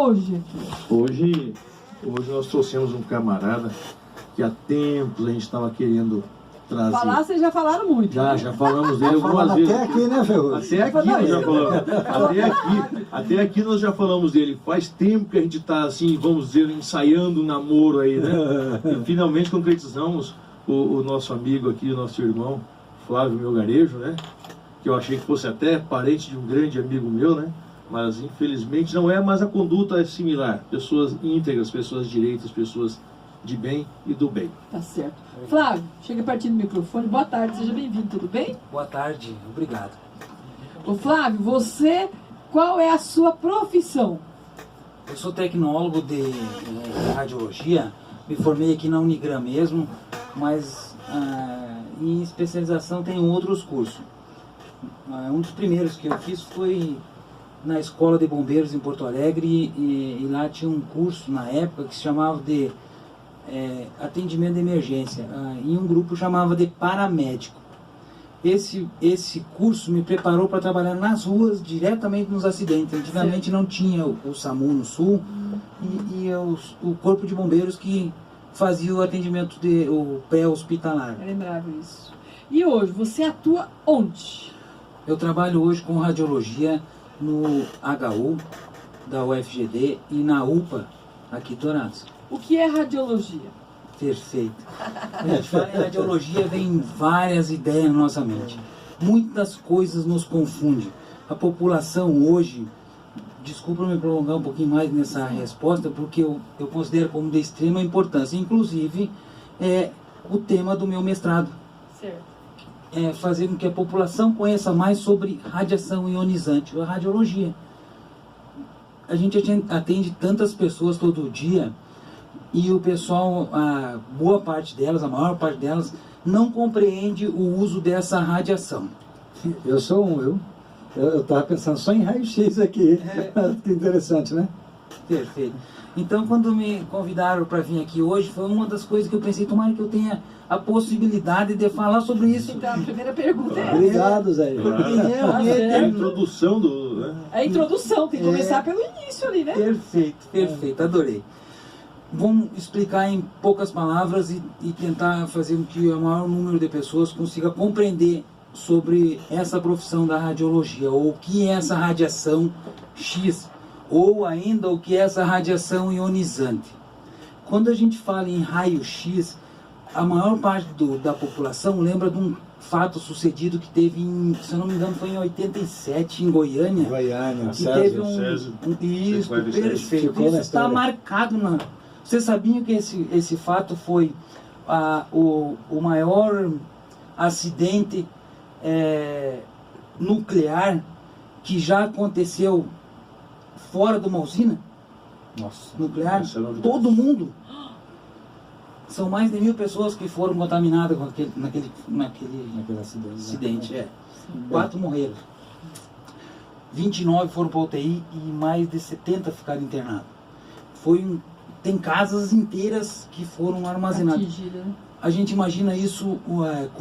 hoje aqui? Hoje nós trouxemos um camarada que há tempos a gente estava querendo trazer. Falar, vocês já falaram muito. Já falamos dele algumas vezes. Até aqui, né, Ferrugem? Até aqui nós já falamos. Até aqui nós já falamos dele. Faz tempo que a gente está, assim, vamos dizer, ensaiando um namoro aí, né? E finalmente concretizamos o nosso amigo aqui, o nosso irmão, Flávio Melgarejo, né? Que eu achei que fosse até parente de um grande amigo meu, né? Mas infelizmente não é, mas a conduta é similar. Pessoas íntegras, pessoas direitas, pessoas de bem e do bem. Tá certo. Flávio, chega pertinho do microfone. Boa tarde, seja bem-vindo, tudo bem? Boa tarde, obrigado. Ô Flávio, você, qual é a sua profissão? Eu sou tecnólogo de radiologia, me formei aqui na Unigram mesmo, mas em especialização tenho outros cursos. Um dos primeiros que eu fiz foi na Escola de Bombeiros em Porto Alegre e lá tinha um curso na época que se chamava de atendimento de emergência, e um grupo chamava de paramédico. Esse curso me preparou para trabalhar nas ruas, diretamente nos acidentes. Antigamente não tinha o SAMU no Sul e o Corpo de Bombeiros que fazia o atendimento o pré-hospitalar. Eu lembrava isso. E hoje, você atua onde? Eu trabalho hoje com radiologia no HU da UFGD e na UPA aqui em Dourados. O que é radiologia? Perfeito. Quando a gente fala em radiologia, vem várias ideias na nossa mente. Muitas coisas nos confundem. A população hoje, desculpa me prolongar um pouquinho mais nessa resposta, porque eu considero como de extrema importância. Inclusive, é o tema do meu mestrado. Certo. É fazer com que a população conheça mais sobre radiação ionizante, a radiologia. A gente atende tantas pessoas todo dia e o pessoal, a boa parte delas, a maior parte delas, não compreende o uso dessa radiação. Eu sou um, viu? Eu estava pensando só em raio-x aqui. Que interessante, né? Perfeito. Então, quando me convidaram para vir aqui hoje, foi uma das coisas que eu pensei, tomara que eu tenha a possibilidade de falar sobre isso. Então, a primeira pergunta é Obrigado, Zé. É a introdução do... Né? É a introdução, tem que começar pelo início ali, né? Perfeito, adorei. Vamos explicar em poucas palavras e tentar fazer com que o maior número de pessoas consiga compreender sobre essa profissão da radiologia, ou o que é essa radiação X, ou ainda o que é essa radiação ionizante. Quando a gente fala em raio-x, a maior parte da população lembra de um fato sucedido que teve, se eu não me engano, foi em 87, em Goiânia. Goiânia, que teve Césio. Isso, Césio. perfeito. Ficou na Isso está história. marcado na... Vocês sabiam que esse fato foi o maior acidente nuclear que já aconteceu fora de uma usina Nossa. nuclear? Essa é a novidade. Todo mundo. São mais de 1000 pessoas que foram contaminadas com naquele acidente. 4 morreram. 29 foram para UTI e mais de 70 ficaram internados. Tem casas inteiras que foram armazenadas. Atingida, né? A gente imagina isso,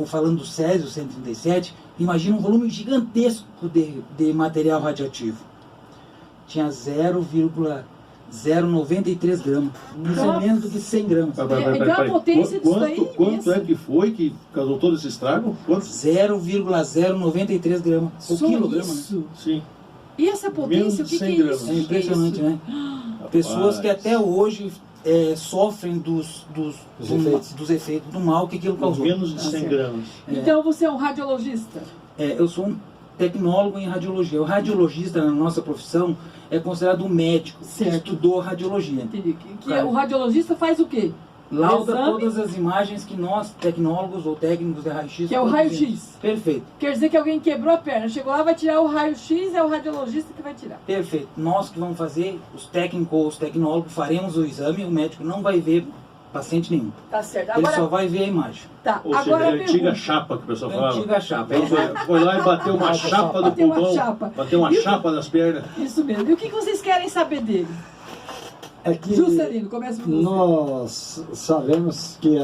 falando do Césio 137, imagina um volume gigantesco de material radioativo. Tinha 0,093 gramas. Isso é menos do que 100 gramas. Então a potência disso daí é Quanto imensa. é que foi que causou todo esse estrago? Quanto? 0,093 gramas. O Só quilograma, né? isso? Sim. E essa potência, Menos o que, de 100 que é gramas. isso? É impressionante, né? Pessoas que até hoje sofrem dos efeitos do mal que aquilo causou. Menos de 100 gramas. Então você é um radiologista? Eu sou um tecnólogo em radiologia. O radiologista, na nossa profissão, é considerado um médico que Certo. estudou radiologia. Entendi. Que Claro. o radiologista faz o quê? Lauda Exame? todas as imagens que nós, tecnólogos ou técnicos de raio-x... Que é o produzimos. raio-x. Perfeito, Quer dizer que alguém quebrou a perna, chegou lá, vai tirar o raio-x, é o radiologista que vai tirar. perfeito. Nós que vamos fazer, os técnicos ou os tecnólogos, faremos o exame, o médico não vai ver paciente nenhum. Tá certo. Ele só Agora, vai ver a imagem. tá. Ou Agora seja, a a antiga pergunta. chapa que o pessoal falava. Antiga chapa. Foi lá e bateu uma chapa do Bateu uma pulmão, chapa. bateu uma E o- chapa nas pernas. Isso mesmo. E o que vocês querem saber dele? É que Juscelino, começa por você. nós sabemos que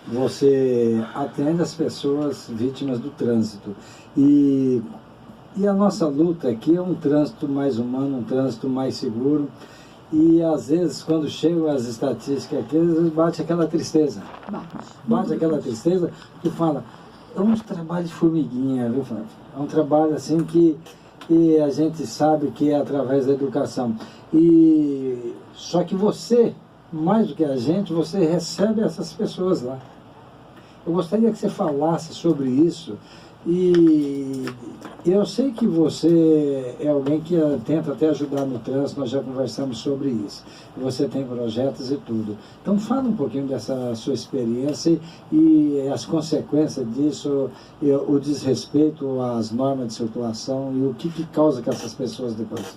você atende as pessoas vítimas do trânsito. E E a nossa luta aqui é um trânsito mais humano, um trânsito mais seguro. E às vezes, quando chegam as estatísticas aqui, às vezes bate aquela tristeza. Bate aquela tristeza que fala, é um trabalho de formiguinha, viu, Flávio? É um trabalho assim que a gente sabe que é através da educação. E só que você, mais do que a gente, você recebe essas pessoas lá. Eu gostaria que você falasse sobre isso. E eu sei que você é alguém que tenta até ajudar no trânsito, nós já conversamos sobre isso. Você tem projetos e tudo. Então fala um pouquinho dessa sua experiência e as consequências disso, e o desrespeito às normas de circulação e o que causa que essas pessoas depois.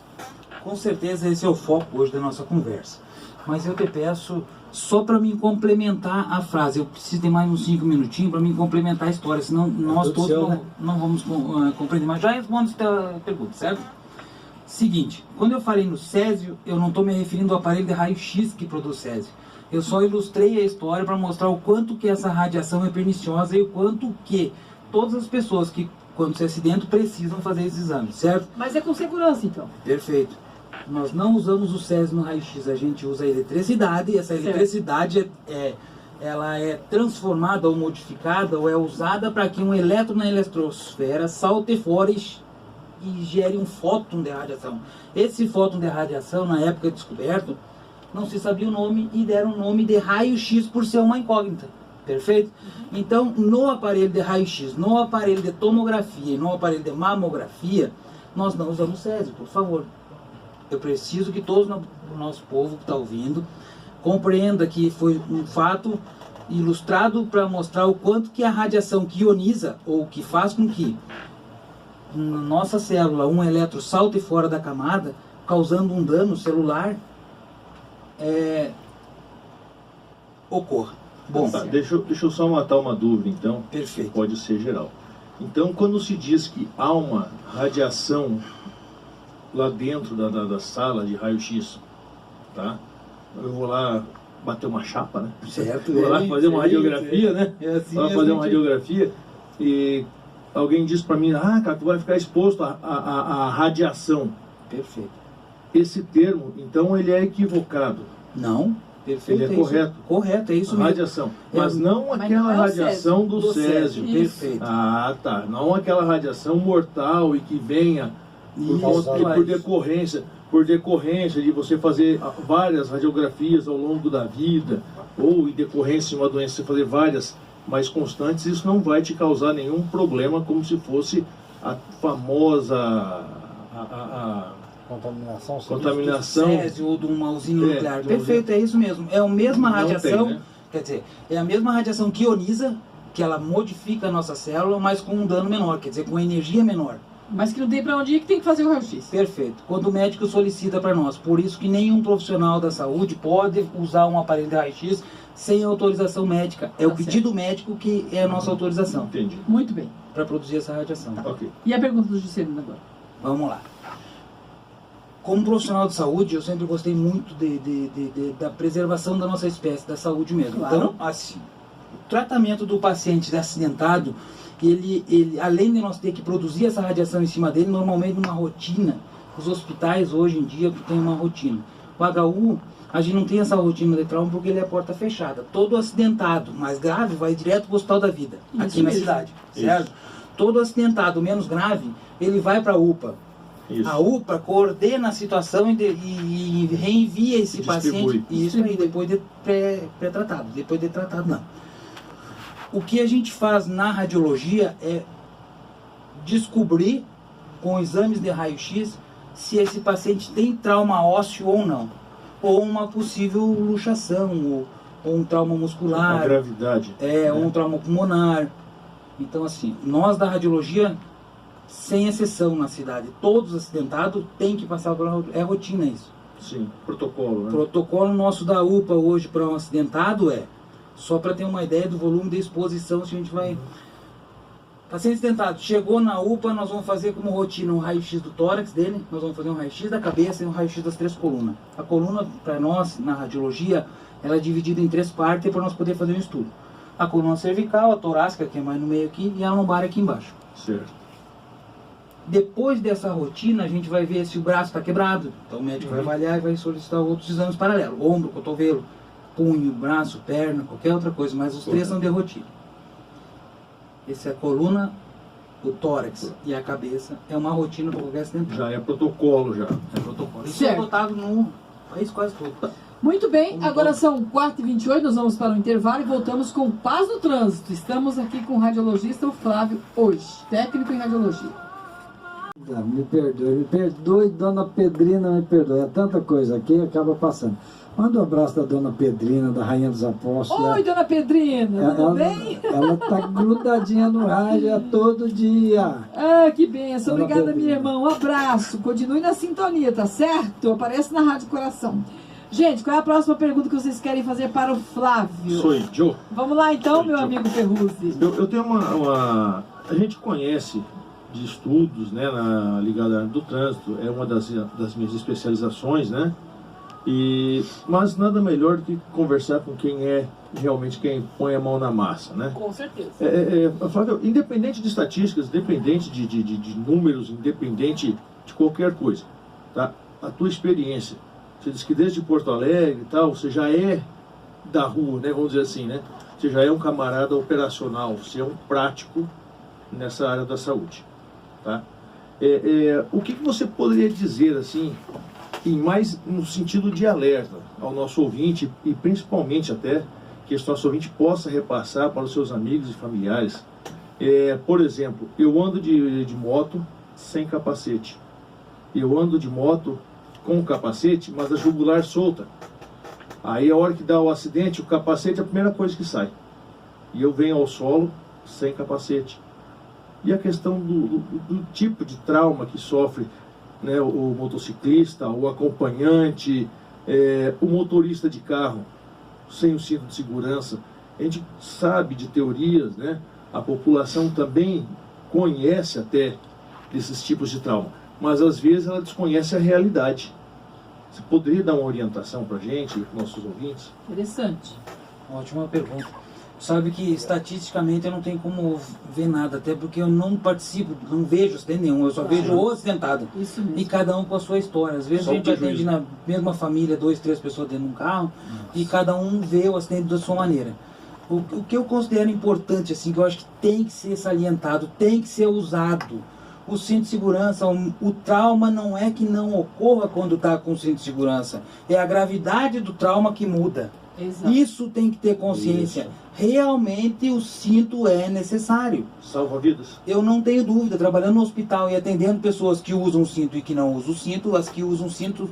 Com certeza esse é o foco hoje da nossa conversa. Mas eu te peço, só para me complementar a frase, eu preciso de mais uns 5 minutinhos para me complementar a história, senão nós todos não vamos compreender. Mas já respondo a pergunta, certo? Seguinte, quando eu falei no césio, eu não estou me referindo ao aparelho de raio-x que produz césio. Eu só ilustrei a história para mostrar o quanto que essa radiação é perniciosa e o quanto que todas as pessoas que, quando se acidentam, precisam fazer esses exames, certo? Mas é com segurança, então. Perfeito. Nós não usamos o césio no raio-x, a gente usa a eletricidade, e essa eletricidade ela é transformada ou modificada ou é usada para que um elétron na eletrosfera salte fora e gere um fóton de radiação. Esse fóton de radiação, na época descoberto, não se sabia o nome e deram o nome de raio-x por ser uma incógnita. Perfeito? Então, no aparelho de raio-x, no aparelho de tomografia e no aparelho de mamografia, nós não usamos césio, por favor. Eu preciso que todos o nosso povo que está ouvindo compreenda que foi um fato ilustrado para mostrar o quanto que a radiação que ioniza, ou que faz com que na nossa célula um elétron salte fora da camada, causando um dano celular, ocorra. Bom, Tá, deixa eu só matar uma dúvida, então. Perfeito. Que pode ser geral. Então, quando se diz que há uma radiação lá dentro da sala de raio-x, tá? Eu vou lá bater uma chapa, né? Certo. Vou lá fazer uma radiografia, né? É assim Vou lá fazer uma radiografia e alguém diz para mim, cara, tu vai ficar exposto à radiação. Perfeito. Esse termo, então, ele é equivocado. Não, perfeito. Ele é correto. Correto, é isso mesmo. Radiação. Mas não Mas aquela não é o radiação césio. do césio. Perfeito. Ah, tá. Não aquela radiação mortal e que venha por decorrência de você fazer várias radiografias ao longo da vida, ou em decorrência de uma doença você fazer várias mais constantes, isso não vai te causar nenhum problema, como se fosse a famosa contaminação Césio ou de uma usina nuclear. Perfeito, é isso mesmo. É a mesma radiação, tem, né? Quer dizer, é a mesma radiação que ioniza, que ela modifica a nossa célula, mas com um dano menor, quer dizer, com energia menor. Mas que não tem para onde ir, que tem que fazer o raio-x. Perfeito. Quando o médico solicita para nós. Por isso que nenhum profissional da saúde pode usar um aparelho de raio-x sem autorização médica. É o pedido médico que é a nossa autorização. Entendi. Muito bem. Para produzir essa radiação. Ok. E a pergunta do Juscelino agora? Vamos lá. Como profissional de saúde, eu sempre gostei muito da preservação da nossa espécie, da saúde mesmo. Claro. Então, assim, o tratamento do paciente acidentado, ele, além de nós ter que produzir essa radiação em cima dele, normalmente numa rotina, os hospitais hoje em dia têm uma rotina. O HU, a gente não tem essa rotina de trauma porque ele é porta fechada. Todo acidentado mais grave vai direto para o Hospital da Vida, Isso aqui na mesmo. cidade, certo? Todo acidentado menos grave, ele vai para a UPA. Isso. A UPA coordena a situação e reenvia esse paciente, isso aí, depois de pré-tratado, depois de tratado não. O que a gente faz na radiologia é descobrir, com exames de raio-x, se esse paciente tem trauma ósseo ou não, ou uma possível luxação, ou um trauma muscular, A gravidade. ou um trauma pulmonar. Então, assim, nós da radiologia, sem exceção na cidade, todos acidentados têm que passar por rotina isso. Sim, protocolo, O né? protocolo nosso da UPA hoje para um acidentado só para ter uma ideia do volume de exposição, se a gente vai... Paciente acidentado, chegou na UPA, nós vamos fazer como rotina um raio-x do tórax dele, nós vamos fazer um raio-x da cabeça e um raio-x das 3 colunas. A coluna, para nós, na radiologia, ela é dividida em 3 partes para nós poder fazer um estudo. A coluna cervical, a torácica, que é mais no meio aqui, e a lombar aqui embaixo. Certo. Depois dessa rotina, a gente vai ver se o braço está quebrado. Então o médico vai avaliar e vai solicitar outros exames paralelos. Ombro, cotovelo, punho, braço, perna, qualquer outra coisa. Mas os três são de rotina. Essa é a coluna, o tórax e a cabeça. É uma rotina para qualquer acidente. Já é protocolo, já. É protocolo. Isso é adotado no país quase todo. Muito bem, agora são 4h28, nós vamos para o intervalo e voltamos com Paz no Trânsito. Estamos aqui com o radiologista o Flávio hoje, técnico em radiologia. Me perdoe, dona Pedrina, me perdoe. É tanta coisa aqui, acaba passando. Manda um abraço da dona Pedrina, da Rainha dos Apóstolos. Oi, dona Pedrina, tudo bem? Ela tá grudadinha no rádio todo dia. Ah, que benção. Dona Obrigada, Pedrina. minha irmã. Um abraço. Continue na sintonia, tá certo? Aparece na Rádio Coração. Gente, qual é a próxima pergunta que vocês querem fazer para o Flávio? Sou eu. Vamos lá então, Sou meu eu. amigo Ferruzzi. Eu tenho uma... A gente conhece de estudos, né, ligada à área do trânsito, é uma das minhas especializações, né? Mas nada melhor do que conversar com quem é realmente quem põe a mão na massa, né? Com certeza. Flávio, independente de estatísticas, independente de números, independente de qualquer coisa, tá? A tua experiência, você disse que desde Porto Alegre e tal, você já é da rua, né? Vamos dizer assim, né? Você já é um camarada operacional, você é um prático nessa área da saúde, tá? O que você poderia dizer, assim, e mais no sentido de alerta ao nosso ouvinte e principalmente até que esse nosso ouvinte possa repassar para os seus amigos e familiares? Por exemplo, eu ando de moto sem capacete. Eu ando de moto com capacete, mas a jugular solta. Aí a hora que dá o acidente, o capacete é a primeira coisa que sai. E eu venho ao solo sem capacete. E a questão do tipo de trauma que sofre, né, o motociclista, o acompanhante, o motorista de carro sem o cinto de segurança. A gente sabe de teorias, né? A população também conhece até desses tipos de trauma, mas às vezes ela desconhece a realidade. Você poderia dar uma orientação para a gente, para nossos ouvintes? Interessante. Ótima pergunta. Sabe que estatisticamente eu não tenho como ver nada, até porque eu não participo, não vejo acidente nenhum, eu só vejo o acidentado. Isso mesmo. E cada um com a sua história. Às vezes Só a gente o atende prejuízo. na mesma família, 2, 3 pessoas dentro de um carro, e cada um vê o acidente da sua maneira. O que eu considero importante, assim, que eu acho que tem que ser salientado, tem que ser usado. O cinto de segurança, o trauma não é que não ocorra quando está com o cinto de segurança, é a gravidade do trauma que muda. Exato. Isso tem que ter consciência. Isso. Realmente o cinto é necessário. Salva vidas. Eu não tenho dúvida, trabalhando no hospital e atendendo pessoas que usam cinto e que não usam cinto, as que usam cinto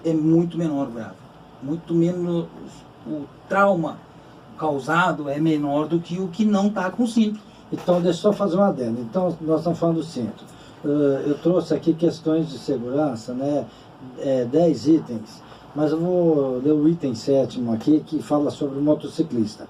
é muito menor grave. Muito menos, o trauma causado é menor do que o que não está com cinto. Então, deixa eu só fazer uma adendo. Então, nós estamos falando do cinto. Eu trouxe aqui questões de segurança, né? 10 itens, mas eu vou ler o item 7º aqui, que fala sobre o motociclista.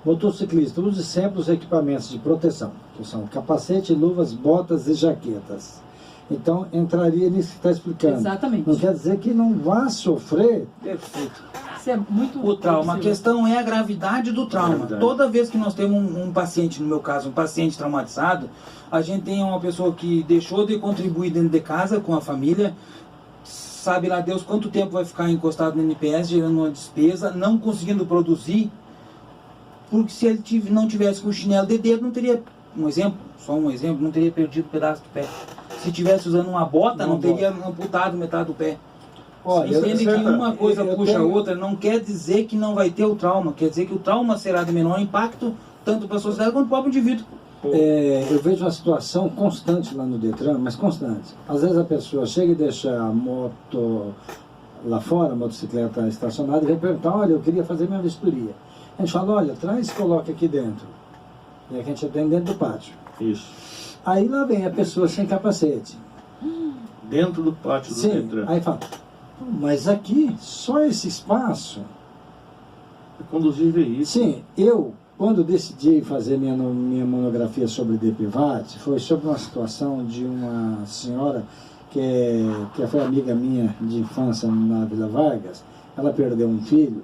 Motociclista, use sempre os equipamentos de proteção, que são capacete, luvas, botas e jaquetas. Então, entraria nisso que está explicando. Exatamente. Não quer dizer que não vá sofrer. Perfeito. Isso é muito O trauma, a observado. questão é a gravidade do trauma. Gravidade. Toda vez que nós temos um paciente, no meu caso, um paciente traumatizado, a gente tem uma pessoa que deixou de contribuir dentro de casa com a família, sabe lá Deus quanto tempo vai ficar encostado no NPS, gerando uma despesa, não conseguindo produzir, porque se ele não tivesse com o chinelo de dedo, não teria, só um exemplo, não teria perdido um pedaço do pé. Se tivesse usando uma bota, não teria amputado metade do pé. Olha, Entende que uma coisa eu puxa a tenho- outra, não quer dizer que não vai ter o trauma, quer dizer que o trauma será de menor impacto, tanto para a sociedade quanto para o próprio indivíduo. Eu vejo uma situação constante lá no Detran, mas constante. Às vezes a pessoa chega e deixa a moto lá fora, a motocicleta estacionada, e vem perguntar, olha, eu queria fazer minha vistoria. A gente fala, olha, traz e coloca aqui dentro. E aqui a gente atende dentro do pátio. Isso. Aí lá vem a pessoa sem capacete. Dentro do pátio do Sim, Detran. aí fala, mas aqui, só esse espaço. Conduzir veículo. Sim, eu, quando decidi fazer minha monografia sobre DPVAT, foi sobre uma situação de uma senhora que foi amiga minha de infância na Vila Vargas. Ela perdeu um filho.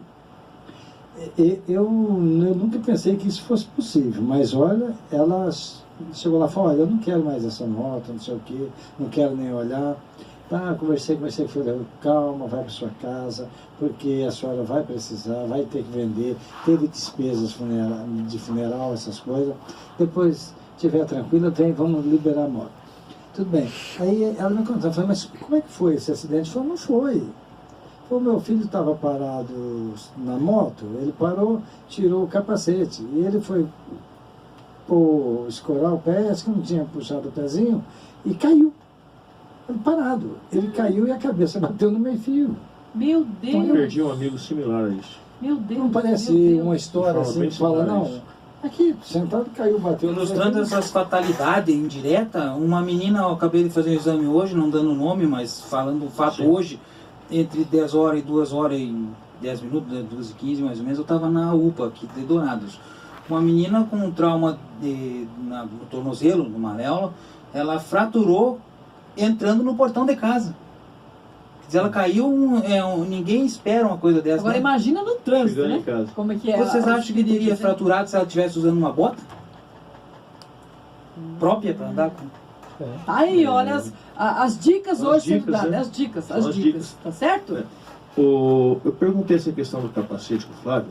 Eu nunca pensei que isso fosse possível, mas olha, ela chegou lá e falou, olha, eu não quero mais essa moto, não sei o quê, não quero nem olhar. Tá, conversei, falei, calma, vai para sua casa, porque a senhora vai precisar, vai ter que vender, teve despesas de funeral, essas coisas. Depois, estiver tranquila, vamos liberar a moto. Tudo bem. Aí ela me contou, eu falei, mas como é que foi esse acidente? Eu falei, não foi. O meu filho estava parado na moto, ele parou, tirou o capacete, e ele foi escorar o pé, acho que não tinha puxado o pezinho, e caiu. Parado. Ele caiu e a cabeça bateu no meio-fio. Meu Deus! Eu perdi um amigo similar a isso. Meu Deus! Não parece uma história assim que fala, não, aqui, sentado, caiu, bateu. Ilustrando essas fatalidades indireta, uma menina, eu acabei de fazer um exame hoje, não dando nome, mas falando o fato hoje, entre 10 horas e 2 horas e 10 minutos, 2 e 15 mais ou menos, eu estava na UPA aqui de Dourados. Uma menina com um trauma no tornozelo, no maléola, ela fraturou entrando no portão de casa. Quer dizer, ela caiu, ninguém espera uma coisa dessa. Agora né? imagina no trânsito, Chegando né? em casa. Como é que é? Vocês acham que teria fraturado se ela estivesse usando uma bota? Própria para andar com... Tá aí, olha as dicas As hoje dicas, sendo dadas, né? as dicas, São as dicas. tá certo? É. Eu perguntei essa questão do capacete com o Flávio,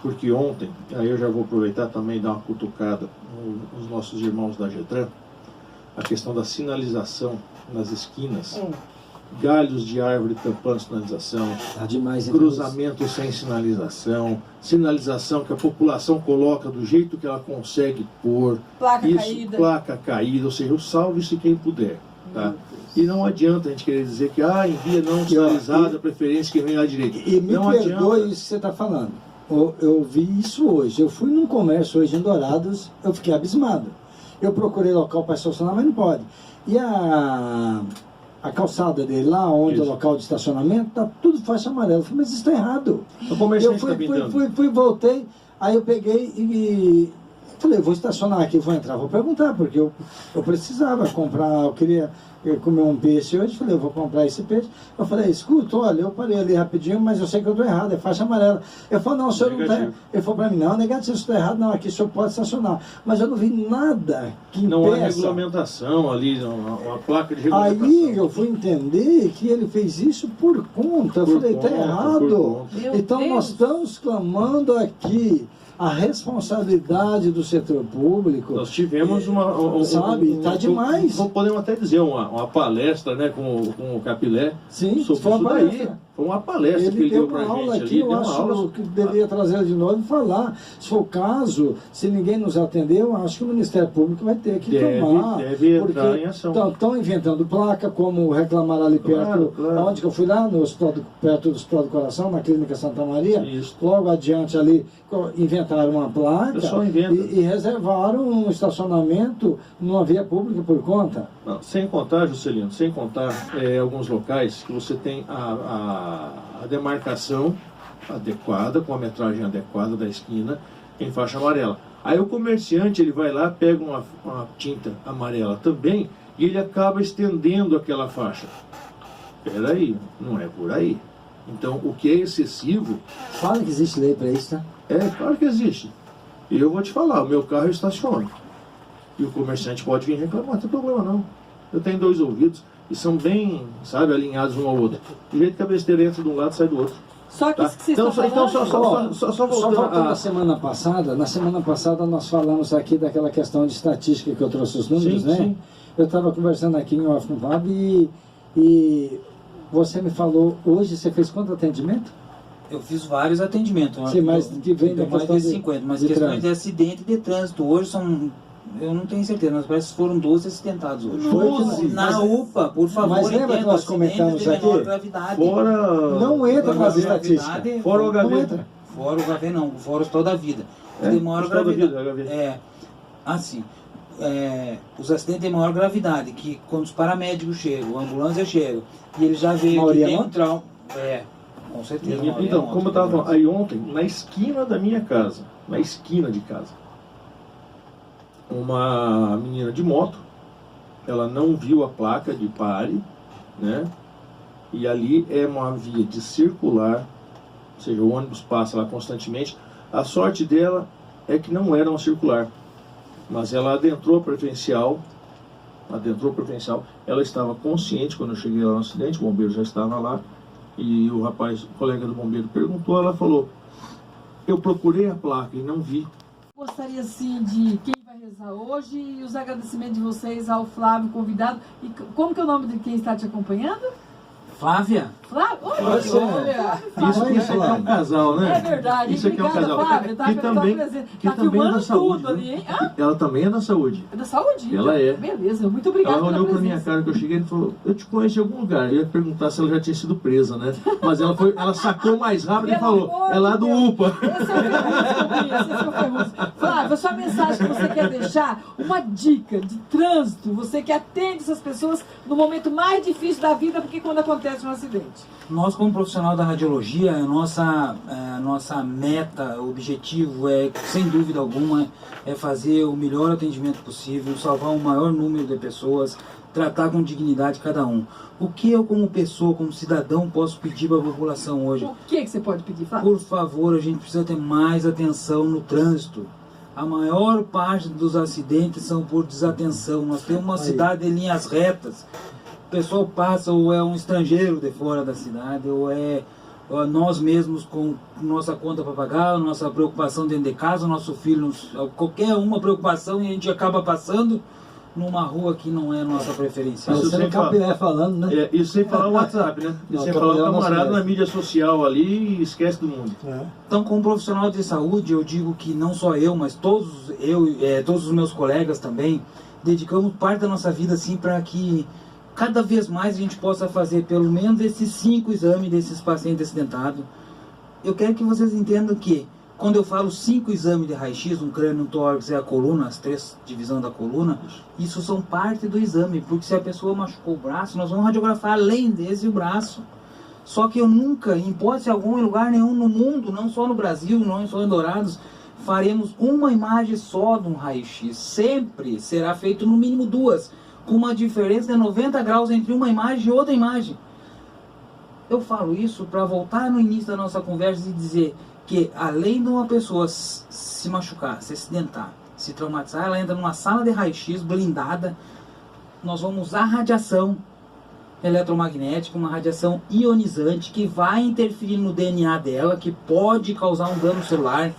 porque ontem, aí eu já vou aproveitar também e dar uma cutucada nos nossos irmãos da Getran, a questão da sinalização nas esquinas, galhos de árvore tampando sinalização, Tá demais, cruzamento sem sinalização, sinalização que a população coloca do jeito que ela consegue pôr, placa caída, ou seja, salve-se quem puder. Tá? E não adianta a gente querer dizer que em via não sinalizada, preferência que vem à direita. E me não perdoe adianta. isso que você está falando. Eu vi isso hoje. Eu fui num comércio hoje em Dourados, eu fiquei abismado. Eu procurei local para estacionar, mas não pode. E a calçada dele, lá onde é o local de estacionamento, tá tudo faixa amarela. Eu falei, mas isso está errado. O comerciante Eu tá pintando. fui, voltei, aí eu peguei e falei, vou estacionar aqui, vou entrar, vou perguntar, porque eu precisava comprar, eu queria comer um peixe hoje, falei, eu vou comprar esse peixe. Eu falei, escuta, olha, eu parei ali rapidinho, mas eu sei que eu estou errado, é faixa amarela. Eu falei, não, o senhor Negativo. não está... Ele falou para mim, não, negativo, você está errado, não, aqui o senhor pode estacionar. Mas eu não vi nada que impeça. Não há regulamentação ali, uma placa de regulamentação. Aí eu fui entender que ele fez isso por conta. Eu falei, está errado. Então nós estamos clamando aqui a responsabilidade do setor público. Nós tivemos sabe, tá demais. Podemos até dizer uma palestra, né, com o Capilé. Sim, sobre foi isso uma daí. palestra. Foi uma palestra que ele deu pra gente aula ali. aqui, eu deu acho uma aula. que deveria trazer de novo e falar. Se for o caso, se ninguém nos atender, eu acho que o Ministério Público vai ter que tomar. Deve entrar porque em ação. Estão inventando placa, como reclamaram ali perto, Claro. onde que eu fui lá, no hospital perto do Hospital do Coração, na Clínica Santa Maria. Isso. Logo adiante ali, inventaram uma placa pessoal inventa. e reservaram um estacionamento numa via pública por conta. Não, sem contar, Juscelino, sem contar alguns locais que você tem a demarcação adequada, com a metragem adequada da esquina, em faixa amarela. Aí o comerciante, ele vai lá, pega uma tinta amarela também, e ele acaba estendendo aquela faixa. Peraí, não é por aí. Então, o que é excessivo... Fala que existe lei para isso, tá? Claro que existe. E eu vou te falar, o meu carro eu estaciono. E o comerciante pode vir reclamar, não tem problema não. Eu tenho 2 ouvidos e são bem, sabe, alinhados um ao outro. De jeito que a besteira entra de um lado e sai do outro. Só que Tá? isso que vocês Então, estão falando... só voltando na semana passada nós falamos aqui daquela questão de estatística que eu trouxe os números, Sim, né? sim. Eu estava conversando aqui em off no VAB e você me falou, hoje você fez quanto atendimento? Eu fiz vários atendimentos. Sim, mas que vem da mais questão de 50, mas de questões trânsito. de acidente de trânsito. Hoje são... Eu não tenho certeza, mas parece que foram 12 acidentados hoje. Na UPA, por favor, mas lembra que nós comentamos de menor aqui? gravidade. Não entra nas estatísticas. Fora o Não HV. entra. Fora o HV não, fora o Hospital da Vida. É? De maior Hospital da gravidade. Vida, HV. Os acidentes de maior gravidade, que quando os paramédicos chegam, a ambulância chega, e ele já veio que Maioria tem moto? um trauma. Com certeza. maioria Então, moto, como eu estava falando, aí ontem, na esquina da minha casa, na esquina de casa, uma menina de moto, ela não viu a placa de pare, né? E ali é uma via de circular, ou seja, o ônibus passa lá constantemente. A sorte dela é que não era uma circular, mas ela adentrou a preferencial, ela estava consciente quando eu cheguei lá no acidente, o bombeiro já estava lá, e o rapaz, o colega do bombeiro, perguntou, ela falou, eu procurei a placa e não vi. Gostaria, assim, de quem vai rezar hoje e os agradecimentos de vocês ao Flávio, convidado. E como que é o nome de quem está te acompanhando? Flávia? Flávio? Olha, Isso aqui é um casal, né? É verdade. Isso aqui é um Obrigada, casal. Flávio. Tá, Que também, presente. que Tá também é filmando da saúde. tudo ali, hein? Ah, Ela também é da saúde. é da saúde? Ela é. Beleza, muito obrigada Ela olhou pela pra minha presença. cara que eu cheguei e falou, eu te conheço de algum lugar. Eu ia perguntar se ela já tinha sido presa, né? Mas ela sacou mais rápido e falou, é lá do UPA. Esse é o Ferrugem. Flávio, a sua mensagem que você quer deixar, uma dica de trânsito, você que atende essas pessoas no momento mais difícil da vida, porque quando acontece um acidente. Nós, como profissional da radiologia, a nossa meta, objetivo é, sem dúvida alguma, é fazer o melhor atendimento possível, salvar o maior número de pessoas, tratar com dignidade cada um. O que eu, como pessoa, como cidadão, posso pedir para a população hoje? O que você pode pedir, Flávio? Por favor, a gente precisa ter mais atenção no trânsito. A maior parte dos acidentes são por desatenção. Nós temos uma cidade de linhas retas. O pessoal passa ou é um estrangeiro de fora da cidade, ou é nós mesmos com nossa conta para pagar, nossa preocupação dentro de casa, nosso filho, qualquer uma preocupação, e a gente acaba passando numa rua que não é nossa preferencial. Isso Você sem não Capilé falando, né? Isso sem falar o WhatsApp, né? E Não, sem falar o Capilé camarada não na mídia social ali e esquece do mundo. Então, como profissional de saúde, eu digo que não só eu, mas todos os meus colegas também, dedicamos parte da nossa vida assim para que cada vez mais a gente possa fazer pelo menos esses 5 exames desses pacientes acidentados. Eu quero que vocês entendam que quando eu falo 5 exames de raio-x, um crânio, um tórax e a coluna, as 3 divisões da coluna, isso são parte do exame, porque se a pessoa machucou o braço, nós vamos radiografar além desse o braço. Só que eu nunca, em hipótese alguma, em lugar nenhum no mundo, não só no Brasil, não só em Dourados, faremos uma imagem só de um raio-x. Sempre será feito no mínimo 2, com uma diferença de 90 graus entre uma imagem e outra imagem. Eu falo isso para voltar no início da nossa conversa e dizer que além de uma pessoa se machucar, se acidentar, se traumatizar, ela entra numa sala de raio-x blindada, nós vamos usar radiação eletromagnética, uma radiação ionizante que vai interferir no DNA dela, que pode causar um dano celular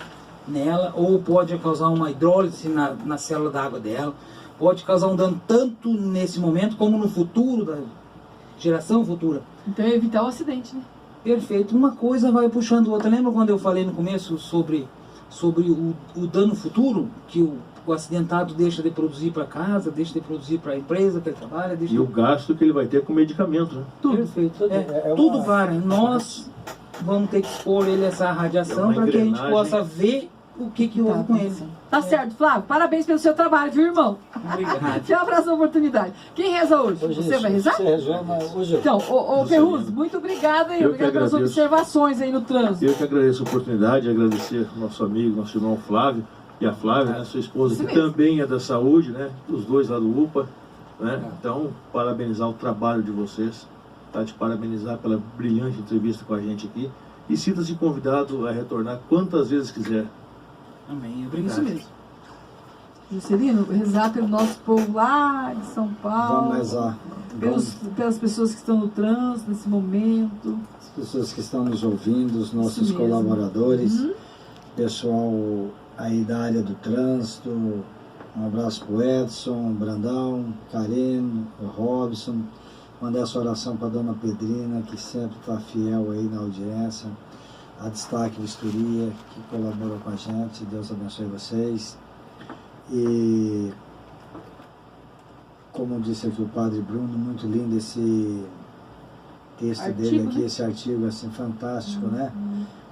nela, ou pode causar uma hidrólise na célula da água dela, pode causar um dano tanto nesse momento como no futuro, da geração futura. Então é evitar o acidente, né? Perfeito. Uma coisa vai puxando outra. Lembra quando eu falei no começo sobre o dano futuro? Que o acidentado deixa de produzir para casa, deixa de produzir para a empresa que ele trabalha. E o gasto que ele vai ter com medicamento, né? Tudo. Perfeito. Tudo vale. Nós vamos ter que expor ele a essa radiação para que a gente possa ver o que houve com ele. Tá certo, Flávio. Parabéns pelo seu trabalho, viu, irmão? Obrigado. Te abraço a oportunidade. Quem reza hoje? Você vai rezar? Você rezou, mas hoje eu... Então, ô Ferrugem, muito obrigada e Eu obrigado que pelas agradeço. observações aí no trânsito. Eu que agradeço a oportunidade, agradecer ao nosso amigo, nosso irmão Flávio, e a Flávia, né, sua esposa, Isso que mesmo. também é da saúde, né? Os dois lá do UPA, né? Então, parabenizar o trabalho de vocês, tá? Te parabenizar pela brilhante entrevista com a gente aqui. E sinta-se convidado a retornar quantas vezes quiser. Amém. Obrigado. Isso mesmo. Juscelino, rezar pelo nosso povo lá de São Paulo. Vamos rezar. Pelas pessoas que estão no trânsito nesse momento. As pessoas que estão nos ouvindo, os nossos Isso mesmo. colaboradores, Uhum. pessoal aí da área do trânsito, um abraço pro Edson, Brandão, Karen, o Robson, mandar essa oração para Dona Pedrina, que sempre está fiel aí na audiência, a Destaque Vistoria, que colabora com a gente, Deus abençoe vocês. E como disse aqui o Padre Bruno, muito lindo esse texto Artigo, dele aqui, né? esse artigo assim fantástico, né?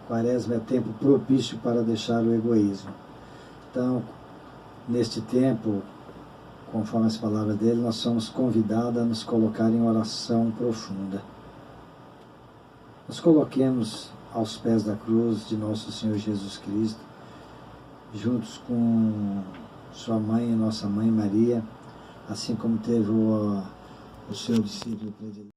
Quaresma é tempo propício para deixar o egoísmo. Então, neste tempo, conforme as palavras dele, nós somos convidados a nos colocar em oração profunda. Nos coloquemos aos pés da cruz de nosso Senhor Jesus Cristo, juntos com sua mãe e nossa mãe Maria, assim como teve o seu discípulo predileto.